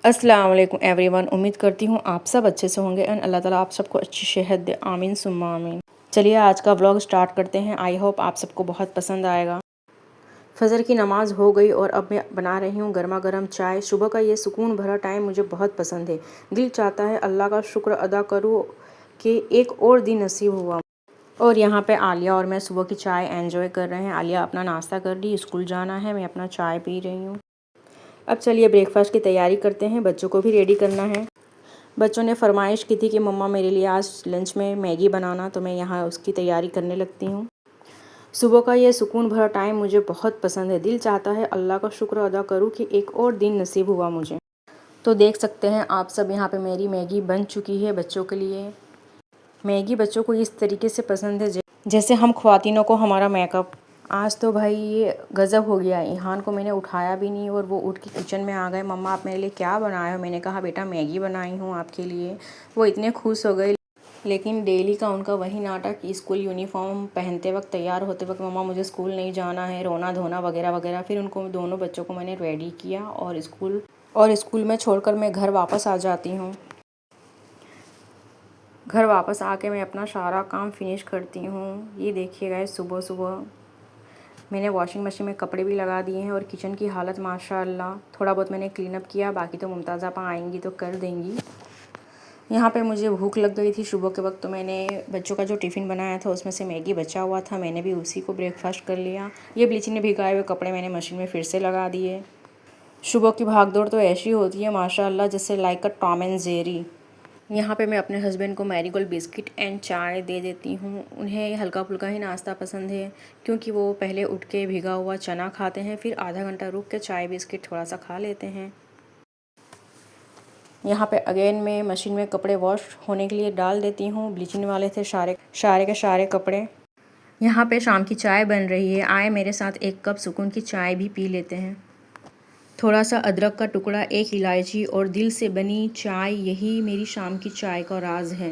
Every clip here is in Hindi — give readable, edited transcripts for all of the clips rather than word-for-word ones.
अस्सलाम वालेकुम एवरीवन। उम्मीद करती हूँ आप सब अच्छे से होंगे एंड अल्लाह ताला आप सबको अच्छी सेहत दे। आमीन सुम्मा आमीन। चलिए आज का व्लॉग स्टार्ट करते हैं। आई होप आप सबको बहुत पसंद आएगा। फ़जर की नमाज़ हो गई और अब मैं बना रही हूँ गर्मा गर्म चाय। सुबह का ये सुकून भरा टाइम मुझे बहुत पसंद है। दिल चाहता है अल्लाह का शुक्र अदा करूँ कि एक और दिन नसीब हुआ। और यहाँ पे आलिया और मैं सुबह की चाय एंजॉय कर रहे हैं। आलिया अपना नाश्ता कर ली, स्कूल जाना है, मैं अपना चाय पी रही हूँ। अब चलिए ब्रेकफास्ट की तैयारी करते हैं। बच्चों को भी रेडी करना है। बच्चों ने फरमाइश की थी कि मम्मा मेरे लिए आज लंच में मैगी बनाना, तो मैं यहाँ उसकी तैयारी करने लगती हूँ। सुबह का ये सुकून भरा टाइम मुझे बहुत पसंद है। दिल चाहता है अल्लाह का शुक्र अदा करूँ कि एक और दिन नसीब हुआ मुझे। तो देख सकते हैं आप सब, यहाँ पे मेरी मैगी बन चुकी है बच्चों के लिए। मैगी बच्चों को इस तरीके से पसंद है जैसे हम ख्वातीनों को हमारा मेकअप। आज तो भाई ये गज़ब हो गया। इहान को मैंने उठाया भी नहीं और वो उठ के किचन में आ गए। मम्मा आप मेरे लिए क्या बनाए हो? मैंने कहा बेटा मैगी बनाई हूँ आपके लिए। वो इतने खुश हो गए। लेकिन डेली का उनका वही नाटक, स्कूल यूनिफॉर्म पहनते वक्त, तैयार होते वक्त, मम्मा मुझे स्कूल नहीं जाना है, रोना धोना वगैरह वगैरह। फिर उनको दोनों बच्चों को मैंने रेडी किया और स्कूल में छोड़कर मैं घर वापस आ जाती हूँ। घर वापस आके मैं अपना सारा काम फिनिश करती हूँ। ये देखिए गाइस, सुबह सुबह मैंने वॉशिंग मशीन में कपड़े भी लगा दिए हैं और किचन की हालत माशाल्लाह थोड़ा बहुत मैंने क्लीन अप किया। बाकी तो मुमताज़ आपा आएंगी तो कर देंगी। यहाँ पे मुझे भूख लग गई थी सुबह के वक्त, तो मैंने बच्चों का जो टिफ़िन बनाया था उसमें से मैगी बचा हुआ था, मैंने भी उसी को ब्रेकफास्ट कर लिया। ये ब्लीचिंग में भिगाए हुए कपड़े मैंने मशीन में फिर से लगा दिए। सुबह की भागदौड़ तो ऐसी होती है माशाल्लाह, जैसे like a Tom and Jerry. यहाँ पे मैं अपने हस्बैंड को मैरीगोल्ड बिस्किट एंड चाय दे देती हूँ। उन्हें हल्का फुल्का ही नाश्ता पसंद है, क्योंकि वो पहले उठ के भिगा हुआ चना खाते हैं, फिर आधा घंटा रुक के चाय बिस्किट थोड़ा सा खा लेते हैं। यहाँ पे अगेन मैं मशीन में कपड़े वॉश होने के लिए डाल देती हूँ। ब्लीचिंग वाले थे सारे कपड़े। यहाँ पे शाम की चाय बन रही है। आए मेरे साथ एक कप सुकून की चाय भी पी लेते हैं। थोड़ा सा अदरक का टुकड़ा, एक इलायची और दिल से बनी चाय, यही मेरी शाम की चाय का राज है।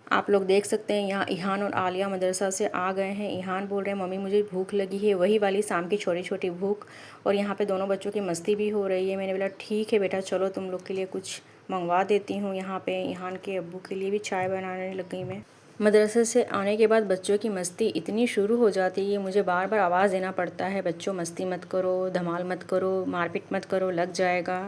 आप लोग देख सकते हैं यहाँ इहान और आलिया मदरसा से आ गए हैं। इहान बोल रहे हैं मम्मी मुझे भूख लगी है, वही वाली शाम की छोटी छोटी भूख। और यहाँ पे दोनों बच्चों की मस्ती भी हो रही है। मैंने बोला ठीक है बेटा, चलो तुम लोग के लिए कुछ मंगवा देती हूँ। यहाँ पे इहान के अब्बू के लिए भी चाय बनाने लग गई मैं। मदरसे से आने के बाद बच्चों की मस्ती इतनी शुरू हो जाती है, मुझे बार बार आवाज़ देना पड़ता है, बच्चों मस्ती मत करो, धमाल मत करो, मारपीट मत करो, लग जाएगा।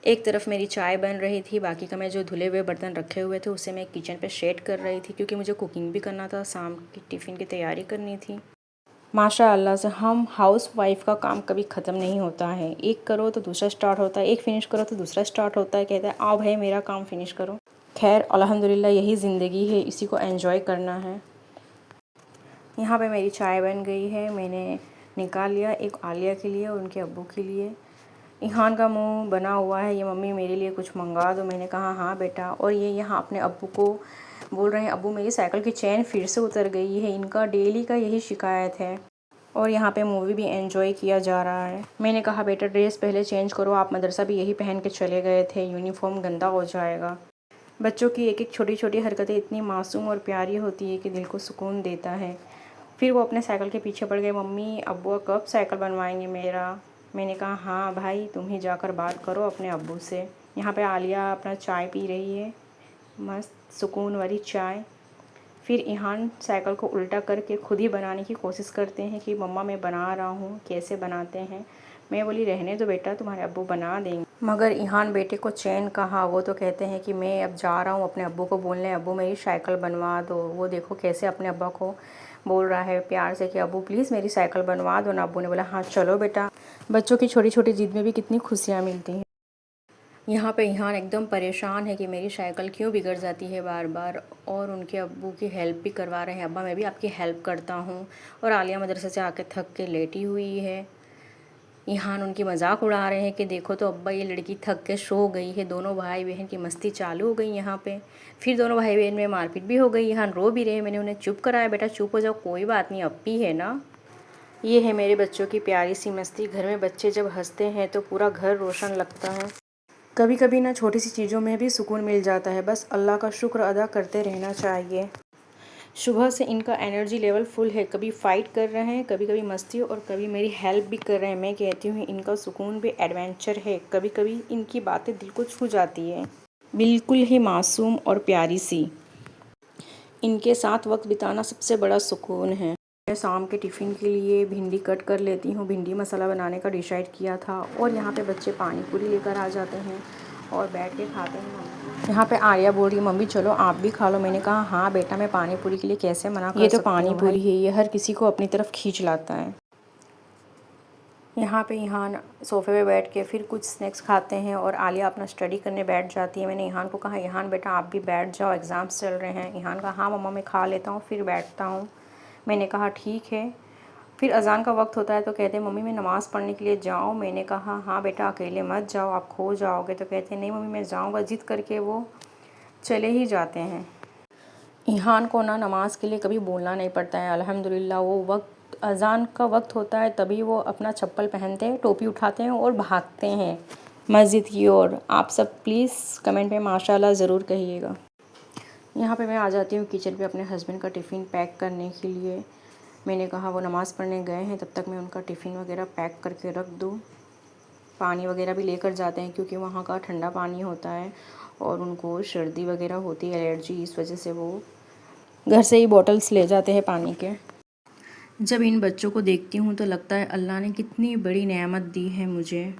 एक तरफ मेरी चाय बन रही थी, बाकी का मैं जो धुले हुए बर्तन रखे हुए थे उसे मैं किचन पे सेट कर रही थी, क्योंकि मुझे कुकिंग भी करना था, शाम की टिफ़िन की तैयारी करनी थी। माशाअल्लाह से हम हाउस वाइफ का काम कभी ख़त्म नहीं होता है। एक करो तो दूसरा स्टार्ट होता है, एक फ़िनिश करो तो दूसरा स्टार्ट होता है। कहता है आओ भाई मेरा काम फ़िनिश करो। खैर अल्हम्दुलिल्लाह यही ज़िंदगी है, इसी को एंजॉय करना है। यहाँ पे मेरी चाय बन गई है, मैंने निकाल लिया, एक आलिया के लिए और उनके अब्बू के लिए। इहान का मुंह बना हुआ है, ये मम्मी मेरे लिए कुछ मंगा दो। मैंने कहा हाँ बेटा। और ये यहाँ अपने अब्बू को बोल रहे हैं अब्बू मेरी साइकिल की चेन फिर से उतर गई है। इनका डेली का यही शिकायत है। और यहाँ पे मूवी भी एंजॉय किया जा रहा है। मैंने कहा बेटा ड्रेस पहले चेंज करो, आप मदरसा भी यही पहन के चले गए थे, यूनिफॉर्म गंदा हो जाएगा। बच्चों की एक एक छोटी छोटी हरकतें इतनी मासूम और प्यारी होती है कि दिल को सुकून देता है। फिर वो अपने साइकिल के पीछे पड़ गए, मम्मी अब्बू कब साइकिल बनवाएंगे मेरा। मैंने कहा हाँ भाई तुम ही जाकर बात करो अपने अब्बू से। यहाँ पे आलिया अपना चाय पी रही है, मस्त सुकून वाली चाय। फिर इहान साइकिल को उल्टा करके खुद ही बनाने की कोशिश करते हैं कि मम्मा मैं बना रहा हूँ, कैसे बनाते हैं। मैं बोली रहने दो बेटा, तुम्हारे अब्बू बना देंगे। मगर इहान बेटे को चैन कहा, वो तो कहते हैं कि मैं अब जा रहा हूँ अपने अब्बू को बोलने, अब्बू मेरी साइकिल बनवा दो। वो देखो कैसे अपने अब्बा को बोल रहा है प्यार से कि अब्बू प्लीज़ मेरी साइकिल बनवा दो ना। अब्बू ने बोला हाँ चलो बेटा। बच्चों की छोटी छोटी जिद में भी कितनी खुशियाँ मिलती हैं। यहाँ पे इहान एकदम परेशान है कि मेरी साइकिल क्यों बिगड़ जाती है बार बार, और उनके अब्बू की हेल्प भी करवा रहे हैं। अब्बा मैं भी आपकी हेल्प करता हूँ। और आलिया मदरसे से आके थक के लेटी हुई है। इहान उनकी मजाक उड़ा रहे हैं कि देखो तो अब्बा ये लड़की थक के सो गई है। दोनों भाई बहन की मस्ती चालू हो गई यहाँ पे। फिर दोनों भाई बहन में मारपीट भी हो गई। इहान रो भी रहे, मैंने उन्हें चुप कराया, बेटा चुप हो जाओ, कोई बात नहीं, अप्पी है ना। ये है मेरे बच्चों की प्यारी सी मस्ती। घर में बच्चे जब हंसते हैं तो पूरा घर रोशन लगता है। कभी कभी ना छोटी सी चीज़ों में भी सुकून मिल जाता है, बस अल्लाह का शुक्र अदा करते रहना चाहिए। सुबह से इनका एनर्जी लेवल फुल है, कभी फाइट कर रहे हैं, कभी कभी मस्ती और कभी मेरी हेल्प भी कर रहे हैं। मैं कहती हूँ इनका सुकून भी एडवेंचर है। कभी कभी इनकी बातें दिल को छू जाती है, बिल्कुल ही मासूम और प्यारी सी। इनके साथ वक्त बिताना सबसे बड़ा सुकून है। मैं शाम के टिफ़िन के लिए भिंडी कट कर लेती हूँ। भिंडी मसाला बनाने का डिसाइड किया था और यहाँ पे बच्चे पानी पूरी लेकर आ जाते हैं और बैठ के खाते हैं। यहाँ पे आर्या बोल रही है मम्मी चलो आप भी खा लो। मैंने कहा हाँ बेटा, मैं पानी पूरी के लिए कैसे मना कर सकती हूँ। ये तो पानी पूरी है, ये हर किसी को अपनी तरफ खींच लाता है। यहाँ पे इहान सोफ़े पे बैठ के फिर कुछ स्नैक्स खाते हैं और आलिया अपना स्टडी करने बैठ जाती है। मैंने इहान को कहा इहान बेटा आप भी बैठ जाओ, एग्ज़ाम्स चल रहे हैं। इहान कहा हाँ मम्मा मैं खा लेता हूँ फिर बैठता हूँ। मैंने कहा ठीक है। फिर अज़ान का वक्त होता है तो कहते हैं मम्मी मैं नमाज़ पढ़ने के लिए जाऊँ। मैंने कहा हाँ बेटा अकेले मत जाओ, आप खो जाओगे। तो कहते हैं नहीं मम्मी मैं जाऊँगा। ज़िद करके वो चले ही जाते हैं। इहान को ना नमाज के लिए कभी बोलना नहीं पड़ता है अल्हम्दुलिल्लाह। वो वक्त अज़ान का वक्त होता है तभी वो अपना चप्पल पहनते हैं, टोपी उठाते हैं और भागते हैं मस्जिद की ओर। आप सब प्लीज़ कमेंट में माशाल्लाह ज़रूर कहिएगा। यहाँ पे मैं आ जाती हूँ किचन पे अपने हस्बैंड का टिफ़िन पैक करने के लिए। मैंने कहा वो नमाज़ पढ़ने गए हैं, तब तक मैं उनका टिफ़िन वगैरह पैक करके रख दूँ। पानी वगैरह भी लेकर जाते हैं क्योंकि वहाँ का ठंडा पानी होता है और उनको सर्दी वगैरह होती है, एलर्जी, इस वजह से वो घर से ही बॉटल्स ले जाते हैं पानी के। जब इन बच्चों को देखती हूँ तो लगता है अल्लाह ने कितनी बड़ी नेमत दी है मुझे।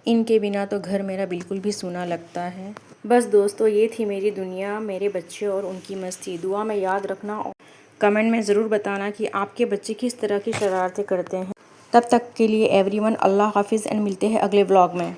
इनके बिना तो घर मेरा बिल्कुल भी सूना लगता है। बस दोस्तों ये थी मेरी दुनिया, मेरे बच्चे और उनकी मस्ती। दुआ में याद रखना और कमेंट में ज़रूर बताना कि आपके बच्चे किस तरह की शरारतें करते हैं। तब तक के लिए एवरीवन अल्लाह हाफिज़ एंड मिलते हैं अगले व्लॉग में।